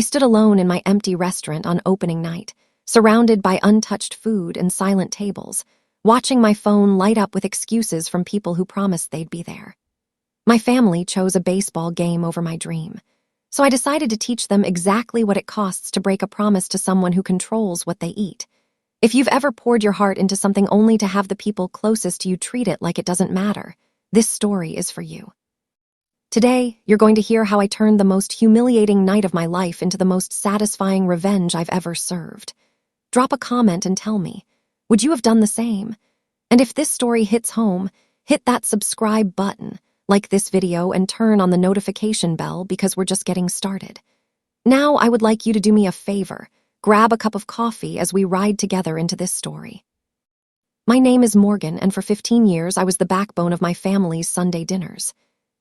stood alone in my empty restaurant on opening night, surrounded by untouched food and silent tables, watching my phone light up with excuses from people who promised they'd be there. My family chose a baseball game over my dream, so I decided to teach them exactly what it costs to break a promise to someone who controls what they eat. If you've ever poured your heart into something only to have the people closest to you treat it like it doesn't matter, this story is for you. Today, you're going to hear how I turned the most humiliating night of my life into the most satisfying revenge I've ever served. Drop a comment and tell me, would you have done the same? And if this story hits home, hit that subscribe button, like this video, and turn on the notification bell because we're just getting started. Now I would like you to do me a favor. Grab a cup of coffee as we ride together into this story. My name is Morgan, and for 15 years I was the backbone of my family's Sunday dinners.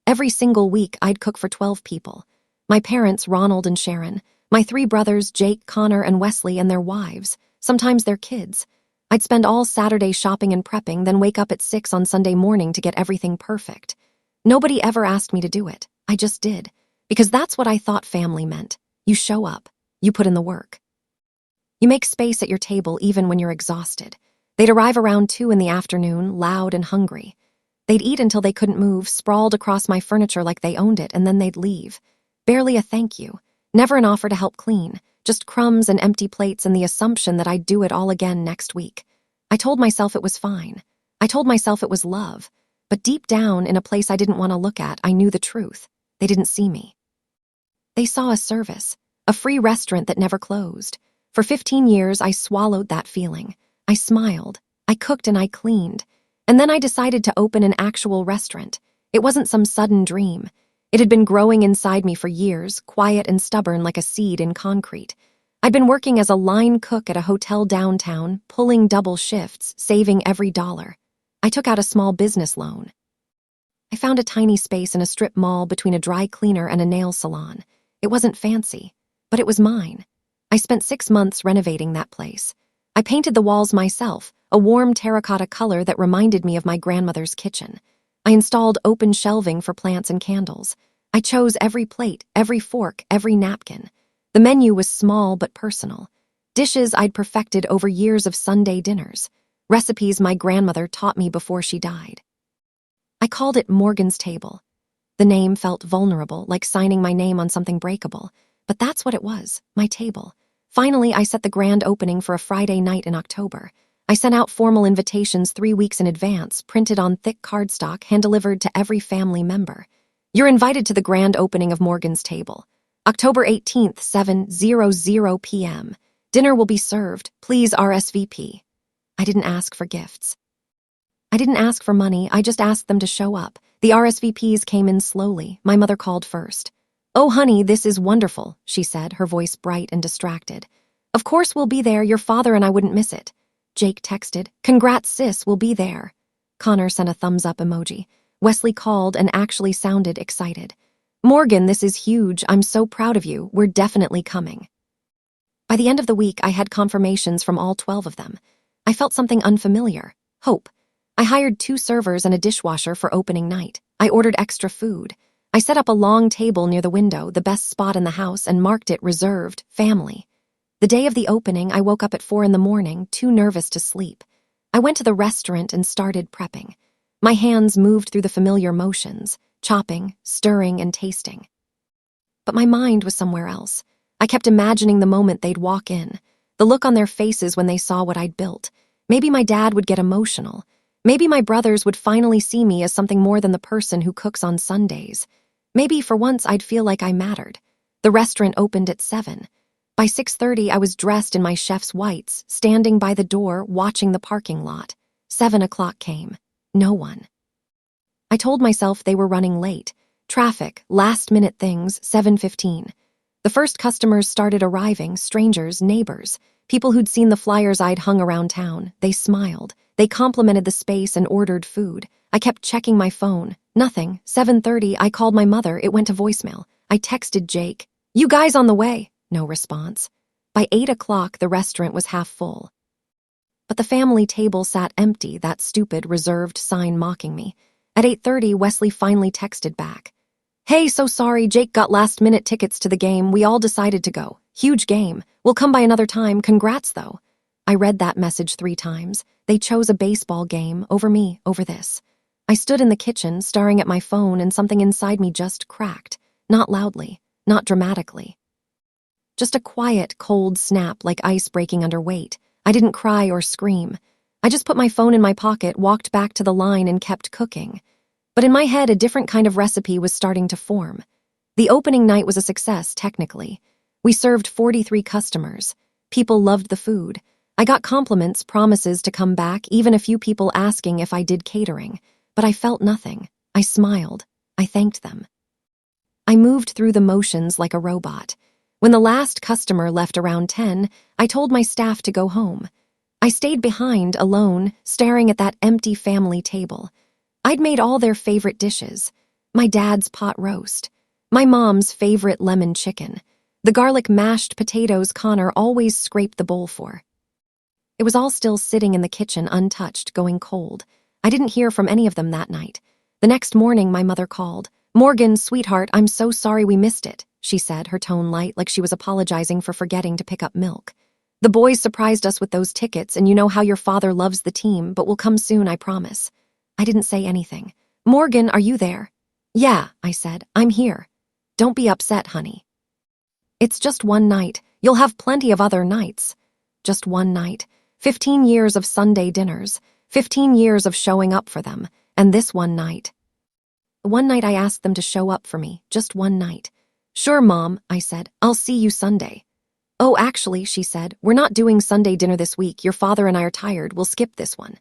Every single week I'd cook for 12 people. My parents, Ronald and Sharon, my 3 brothers, Jake, Connor, and Wesley, and their wives, sometimes their kids. I'd spend all Saturday shopping and prepping, then wake up at 6 on Sunday morning to get everything perfect. Nobody ever asked me to do it. I just did, because that's what I thought family meant. You show up. You put in the work. You make space at your table even when you're exhausted. They'd arrive around 2 in the afternoon, loud and hungry. They'd eat until they couldn't move, sprawled across my furniture like they owned it, and then they'd leave. Barely a thank you. Never an offer to help clean. Just crumbs and empty plates and the assumption that I'd do it all again next week. I told myself it was fine. I told myself it was love. But deep down, in a place I didn't want to look at, I knew the truth. They didn't see me. They saw a service, a free restaurant that never closed. For 15 years, I swallowed that feeling. I smiled. I cooked and I cleaned. And then I decided to open an actual restaurant. It wasn't some sudden dream. It had been growing inside me for years, quiet and stubborn like a seed in concrete. I'd been working as a line cook at a hotel downtown, pulling double shifts, saving every dollar. I took out a small business loan. I found a tiny space in a strip mall between a dry cleaner and a nail salon. It wasn't fancy, but it was mine. I spent 6 months renovating that place. I painted the walls myself, a warm terracotta color that reminded me of my grandmother's kitchen. I installed open shelving for plants and candles. I chose every plate, every fork, every napkin. The menu was small but personal. Dishes I'd perfected over years of Sunday dinners. Recipes my grandmother taught me before she died. I called it Morgan's Table. The name felt vulnerable, like signing my name on something breakable. But that's what it was, my table. Finally, I set the grand opening for a Friday night in October. I sent out formal invitations 3 weeks in advance, printed on thick cardstock, hand-delivered to every family member. You're invited to the grand opening of Morgan's Table. October 18th, 7:00 p.m. Dinner will be served. Please RSVP. I didn't ask for gifts. I didn't ask for money, I just asked them to show up. The RSVPs came in slowly. My mother called first. "Oh, honey, this is wonderful," she said, her voice bright and distracted. "Of course we'll be there, your father and I wouldn't miss it." Jake texted, "Congrats, sis, we'll be there." Connor sent a thumbs-up emoji. Wesley called and actually sounded excited. "Morgan, this is huge. I'm so proud of you. We're definitely coming." By the end of the week, I had confirmations from all 12 of them. I felt something unfamiliar. Hope. I hired 2 servers and a dishwasher for opening night. I ordered extra food. I set up a long table near the window, the best spot in the house, and marked it reserved, family. The day of the opening, I woke up at 4 in the morning, too nervous to sleep. I went to the restaurant and started prepping. My hands moved through the familiar motions, chopping, stirring, and tasting. But my mind was somewhere else. I kept imagining the moment they'd walk in, the look on their faces when they saw what I'd built. Maybe my dad would get emotional. Maybe my brothers would finally see me as something more than the person who cooks on Sundays. Maybe for once I'd feel like I mattered. The restaurant opened at 7. By 6:30, I was dressed in my chef's whites, standing by the door, watching the parking lot. 7 o'clock came. No one. I told myself they were running late. Traffic, last-minute things, 7:15. The first customers started arriving, strangers, neighbors, people who'd seen the flyers I'd hung around town. They smiled. They complimented the space and ordered food. I kept checking my phone. Nothing. 7:30, I called my mother. It went to voicemail. I texted Jake. "You guys on the way?" No response. By 8 o'clock, the restaurant was half full. But the family table sat empty, that stupid, reserved sign mocking me. At 8:30, Wesley finally texted back. Hey, so sorry, Jake got last-minute tickets to the game. We all decided to go. Huge game. We'll come by another time. Congrats, though. I read that message 3 times. They chose a baseball game over me, over this. I stood in the kitchen, staring at my phone, and something inside me just cracked. Not loudly, not dramatically. Just a quiet, cold snap like ice breaking under weight. I didn't cry or scream. I just put my phone in my pocket, walked back to the line, and kept cooking. But in my head, a different kind of recipe was starting to form. The opening night was a success, technically. We served 43 customers. People loved the food. I got compliments, promises to come back, even a few people asking if I did catering. But I felt nothing. I smiled. I thanked them. I moved through the motions like a robot. When the last customer left around 10, I told my staff to go home. I stayed behind, alone, staring at that empty family table. I'd made all their favorite dishes. My dad's pot roast. My mom's favorite lemon chicken. The garlic mashed potatoes Connor always scraped the bowl for. It was all still sitting in the kitchen, untouched, going cold. I didn't hear from any of them that night. The next morning, my mother called. "Morgan, sweetheart, I'm so sorry we missed it," she said, her tone light, like she was apologizing for forgetting to pick up milk. "The boys surprised us with those tickets, and you know how your father loves the team, but we'll come soon, I promise." I didn't say anything. "Morgan, are you there?" "Yeah," I said, "I'm here." "Don't be upset, honey. It's just one night. You'll have plenty of other nights." Just one night. 15 years of Sunday dinners. 15 years of showing up for them. And this one night. One night I asked them to show up for me. Just one night. "Sure, Mom," I said. "I'll see you Sunday." "Oh, actually," she said, "we're not doing Sunday dinner this week. Your father and I are tired. We'll skip this one."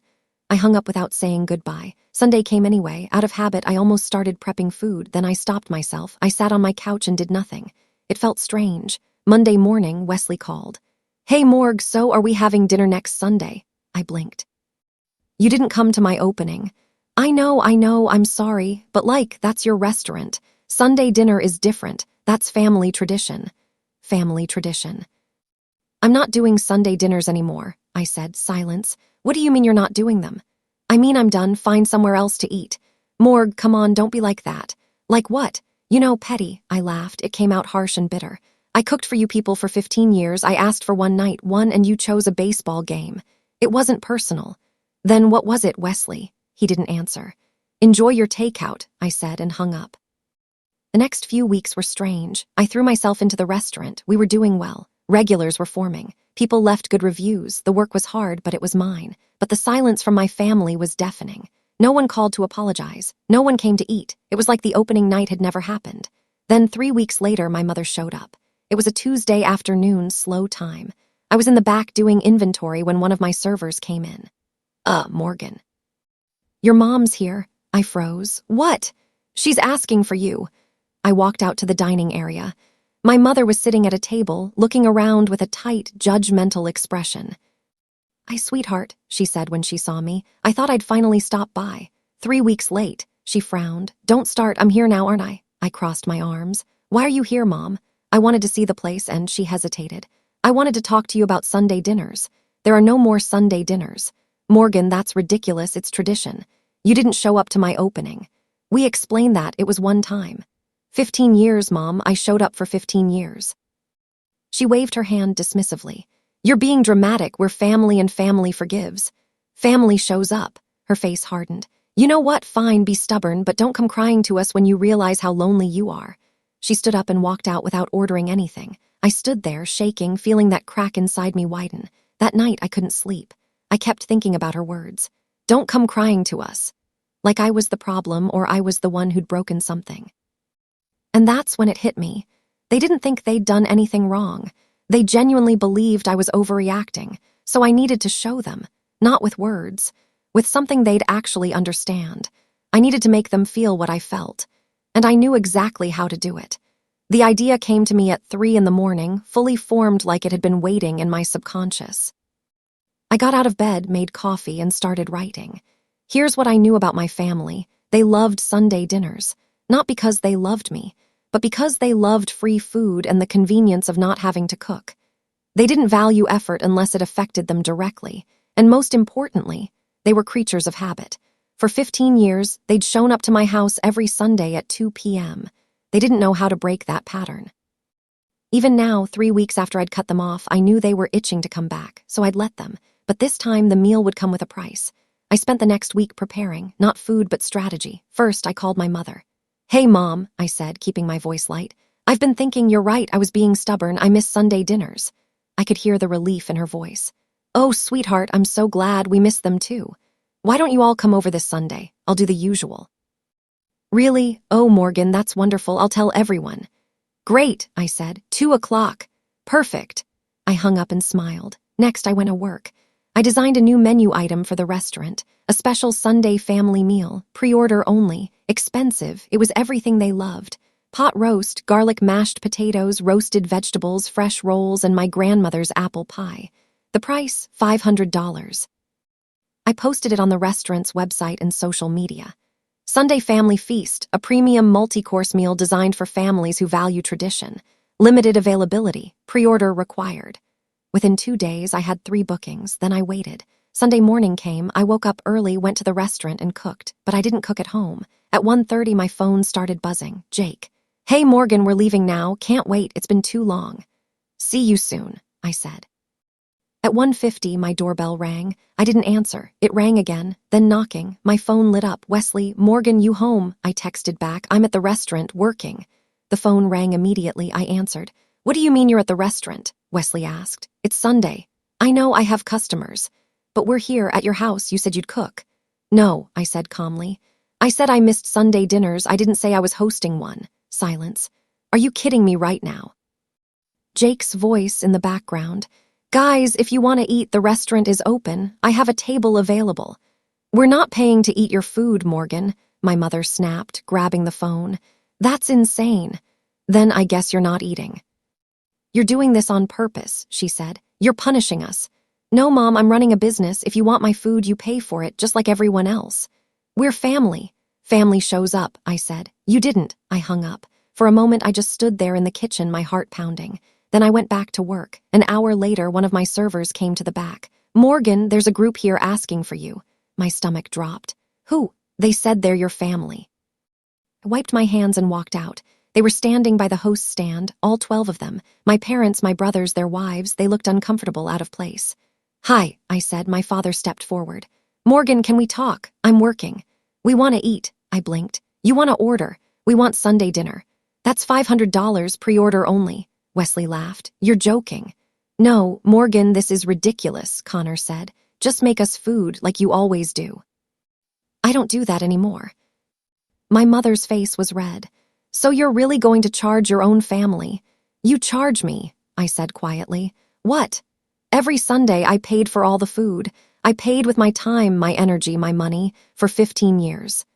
I hung up without saying goodbye. Sunday came anyway. Out of habit, I almost started prepping food. Then I stopped myself. I sat on my couch and did nothing. It felt strange. Monday morning, Wesley called. "Hey, Morg, so are we having dinner next Sunday?" I blinked. "You didn't come to my opening." I know, I'm sorry, but that's your restaurant. Sunday dinner is different. That's family tradition." Family tradition. "I'm not doing Sunday dinners anymore," I said. Silence. "What do you mean you're not doing them?" "I mean I'm done. Find somewhere else to eat." "Morg, come on, don't be like that." "Like what?" "You know, petty." I laughed. It came out harsh and bitter. "I cooked for you people for 15 years. I asked for one night, and you chose a baseball game. It wasn't personal." "Then what was it, Wesley?" He didn't answer. "Enjoy your takeout," I said, and hung up. The next few weeks were strange. I threw myself into the restaurant. We were doing well. Regulars were forming. People left good reviews. The work was hard, but it was mine. But the silence from my family was deafening. No one called to apologize. No one came to eat. It was like the opening night had never happened. Then 3 weeks later, my mother showed up. It was a Tuesday afternoon, slow time. I was in the back doing inventory when one of my servers came in. Morgan." "Your mom's here." I froze. "What?" "She's asking for you." I walked out to the dining area. My mother was sitting at a table, looking around with a tight, judgmental expression. "Hi, sweetheart," she said when she saw me. "I thought I'd finally stop by. 3 weeks late." She frowned. "Don't start. I'm here now, aren't I?" I crossed my arms. "Why are you here, Mom?" "I wanted to see the place," and she hesitated. "I wanted to talk to you about Sunday dinners. There are no more Sunday dinners." "Morgan, that's ridiculous. It's tradition. You didn't show up to my opening." "We explained that. It was one time." 15 years, Mom. I showed up for 15 years. She waved her hand dismissively. "You're being dramatic. We're family and family forgives." "Family shows up." Her face hardened. "You know what? Fine, be stubborn, but don't come crying to us when you realize how lonely you are." She stood up and walked out without ordering anything. I stood there, shaking, feeling that crack inside me widen. That night, I couldn't sleep. I kept thinking about her words. "Don't come crying to us." Like I was the problem, or I was the one who'd broken something. And that's when it hit me. They didn't think they'd done anything wrong. They genuinely believed I was overreacting, so I needed to show them, not with words, with something they'd actually understand. I needed to make them feel what I felt, and I knew exactly how to do it. The idea came to me at 3 in the morning, fully formed like it had been waiting in my subconscious. I got out of bed, made coffee, and started writing. Here's what I knew about my family. They loved Sunday dinners, not because they loved me, but because they loved free food and the convenience of not having to cook. They didn't value effort unless it affected them directly, and most importantly, they were creatures of habit. For 15 years, they'd shown up to my house every Sunday at 2 p.m. They didn't know how to break that pattern. Even now, 3 weeks after I'd cut them off, I knew they were itching to come back, so I'd let them. But this time, the meal would come with a price. I spent the next week preparing, not food but strategy. First, I called my mother. "Hey, Mom," I said, keeping my voice light. "I've been thinking you're right, I was being stubborn, I miss Sunday dinners." I could hear the relief in her voice. "Oh, sweetheart, I'm so glad, we miss them too. Why don't you all come over this Sunday? I'll do the usual." "Really? Oh, Morgan, that's wonderful, I'll tell everyone." "Great," I said, 2 o'clock. "Perfect." I hung up and smiled. Next, I went to work. I designed a new menu item for the restaurant, a special Sunday family meal, pre-order only, expensive, it was everything they loved. Pot roast, garlic mashed potatoes, roasted vegetables, fresh rolls, and my grandmother's apple pie. The price, $500. I posted it on the restaurant's website and social media. Sunday Family Feast, a premium multi-course meal designed for families who value tradition. Limited availability, pre-order required. Within 2 days, I had 3 bookings, then I waited. Sunday morning came, I woke up early, went to the restaurant and cooked, but I didn't cook at home. At 1:30, my phone started buzzing. "Jake. Hey, Morgan, we're leaving now. Can't wait, it's been too long." "See you soon," I said. At 1:50, my doorbell rang. I didn't answer. It rang again, then knocking. My phone lit up. "Wesley, Morgan, you home?" I texted back. "I'm at the restaurant, working." The phone rang immediately. I answered. "What do you mean you're at the restaurant?" Wesley asked. "It's Sunday." "I know, I have customers. But we're here, at your house, you said you'd cook." "No," I said calmly. "I said I missed Sunday dinners, I didn't say I was hosting one." Silence. "Are you kidding me right now?" Jake's voice in the background. "Guys, if you want to eat, the restaurant is open. I have a table available." "We're not paying to eat your food, Morgan," my mother snapped, grabbing the phone. "That's insane." "Then I guess you're not eating." "You're doing this on purpose," she said. "You're punishing us." "No, Mom, I'm running a business. If you want my food, you pay for it, just like everyone else." "We're family." "Family shows up," I said. "You didn't." I hung up. For a moment, I just stood there in the kitchen, my heart pounding. Then I went back to work. An hour later, one of my servers came to the back. "Morgan, there's a group here asking for you." My stomach dropped. "Who?" "They said they're your family." I wiped my hands and walked out. They were standing by the host's stand, all 12 of them. My parents, my brothers, their wives, they looked uncomfortable, out of place. "Hi," I said. My father stepped forward. "Morgan, can we talk? I'm working." "We want to eat," I blinked. "You want to order? We want Sunday dinner." "That's $500, pre-order only." Wesley laughed. "You're joking." "No, Morgan, this is ridiculous," Connor said. "Just make us food, like you always do." "I don't do that anymore." My mother's face was red. "So you're really going to charge your own family?" "You charge me," I said quietly. "What?" "Every Sunday I paid for all the food. I paid with my time, my energy, my money, for 15 years.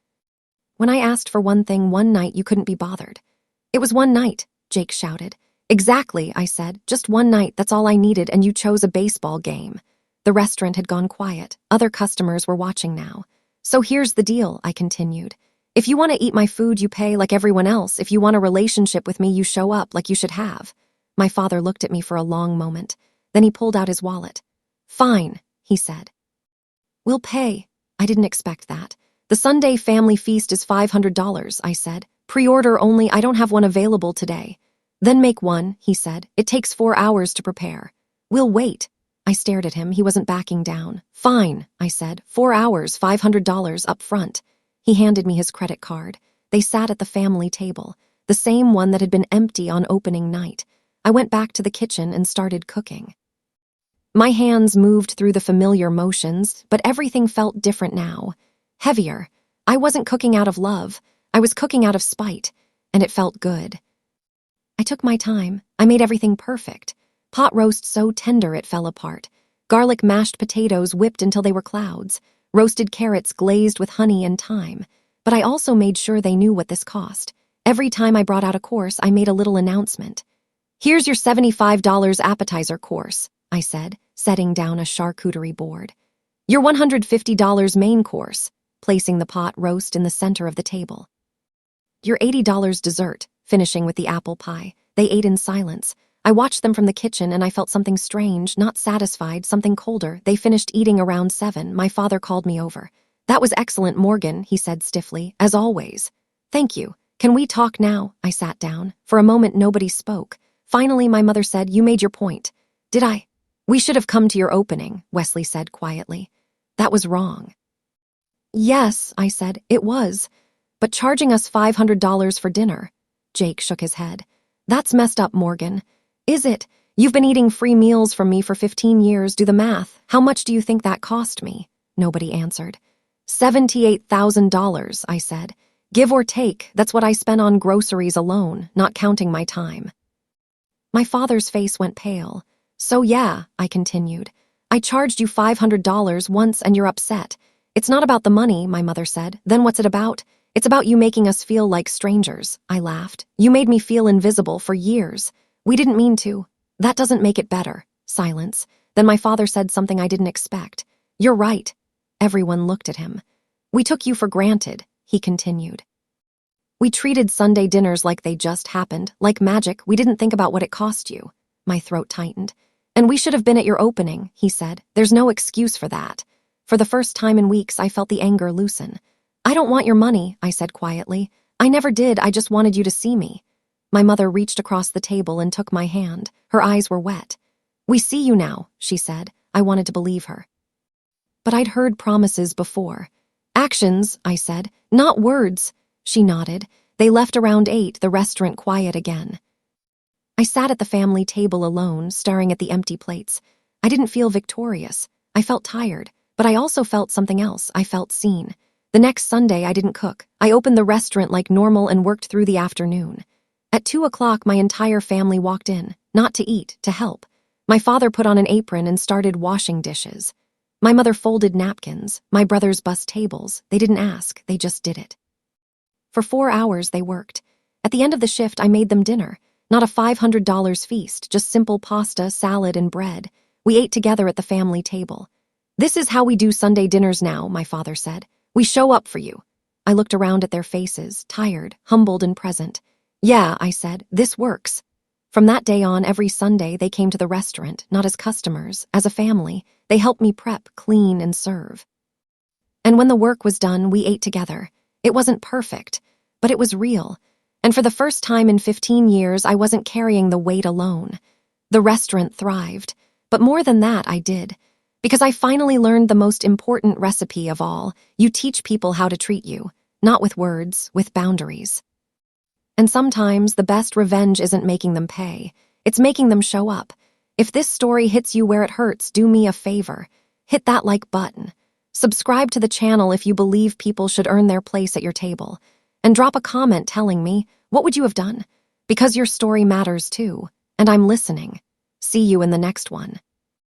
When I asked for one thing one night, you couldn't be bothered." "It was one night," Jake shouted. "Exactly," I said. "Just one night, that's all I needed, and you chose a baseball game." The restaurant had gone quiet. Other customers were watching now. "So here's the deal," I continued. "If you want to eat my food, you pay like everyone else. If you want a relationship with me, you show up like you should have." My father looked at me for a long moment. Then he pulled out his wallet. "Fine," he said. "We'll pay." I didn't expect that. "The Sunday Family Feast is $500, I said. "Pre-order only, I don't have one available today." "Then make one," he said. "It takes 4 hours to prepare." "We'll wait." I stared at him. He wasn't backing down. "Fine," I said. 4 hours, $500 up front." He handed me his credit card. They sat at the family table, the same one that had been empty on opening night. I went back to the kitchen and started cooking. My hands moved through the familiar motions, but everything felt different now. Heavier. I wasn't cooking out of love. I was cooking out of spite, and it felt good. I took my time. I made everything perfect. Pot roast so tender it fell apart. Garlic mashed potatoes whipped until they were clouds. Roasted carrots glazed with honey and thyme. But I also made sure they knew what this cost. Every time I brought out a course, I made a little announcement. "Here's your $75 appetizer course," I said, setting down a charcuterie board. "Your $150 main course," placing the pot roast in the center of the table. "Your $80 dessert," finishing with the apple pie. They ate in silence. I watched them from the kitchen and I felt something strange, not satisfied, something colder. They finished eating around 7. My father called me over. "That was excellent, Morgan," he said stiffly, "as always." "Thank you. Can we talk now? I sat down. For a moment, nobody spoke. Finally, my mother said, "You made your point." "Did I?" "We should have come to your opening," Wesley said quietly. "That was wrong." "Yes," I said, "it was. But charging us $500 for dinner." Jake shook his head. "That's messed up, Morgan." "Is it? You've been eating free meals from me for 15 years. Do the math. How much do you think that cost me?" Nobody answered. $78,000, I said. "Give or take, that's what I spent on groceries alone, not counting my time." My father's face went pale. "So yeah," I continued. "I charged you $500 once and you're upset. It's not about the money," my mother said. "Then what's it about?" "It's about you making us feel like strangers," I laughed. "You made me feel invisible for years. We didn't mean to." "That doesn't make it better." Silence. Then my father said something I didn't expect. "You're right." Everyone looked at him. "We took you for granted," he continued. "We treated Sunday dinners like they just happened, like magic. We didn't think about what it cost you." My throat tightened. "And we should have been at your opening," he said. "There's no excuse for that." For the first time in weeks, I felt the anger loosen. "I don't want your money," I said quietly. "I never did, I just wanted you to see me." My mother reached across the table and took my hand. Her eyes were wet. "We see you now," she said. I wanted to believe her. But I'd heard promises before. "Actions," I said, "not words." She nodded. They left around 8, the restaurant quiet again. I sat at the family table alone, staring at the empty plates. I didn't feel victorious. I felt tired, but I also felt something else. I felt seen. The next Sunday, I didn't cook. I opened the restaurant like normal and worked through the afternoon. At 2 o'clock, my entire family walked in, not to eat, to help. My father put on an apron and started washing dishes. My mother folded napkins. My brothers bussed tables. They didn't ask, they just did it. For 4 hours, they worked. At the end of the shift, I made them dinner. Not a $500 feast, just simple pasta, salad, and bread. We ate together at the family table. "This is how we do Sunday dinners now," my father said. "We show up for you." I looked around at their faces, tired, humbled, and present. "Yeah," I said, "this works." From that day on, every Sunday, they came to the restaurant, not as customers, as a family. They helped me prep, clean, and serve. And when the work was done, we ate together. It wasn't perfect, but it was real. And for the first time in 15 years, I wasn't carrying the weight alone. The restaurant thrived. But more than that, I did. Because I finally learned the most important recipe of all. You teach people how to treat you. Not with words, with boundaries. And sometimes the best revenge isn't making them pay. It's making them show up. If this story hits you where it hurts, do me a favor. Hit that like button. Subscribe to the channel if you believe people should earn their place at your table. And drop a comment telling me, what would you have done? Because your story matters too. And I'm listening. See you in the next one.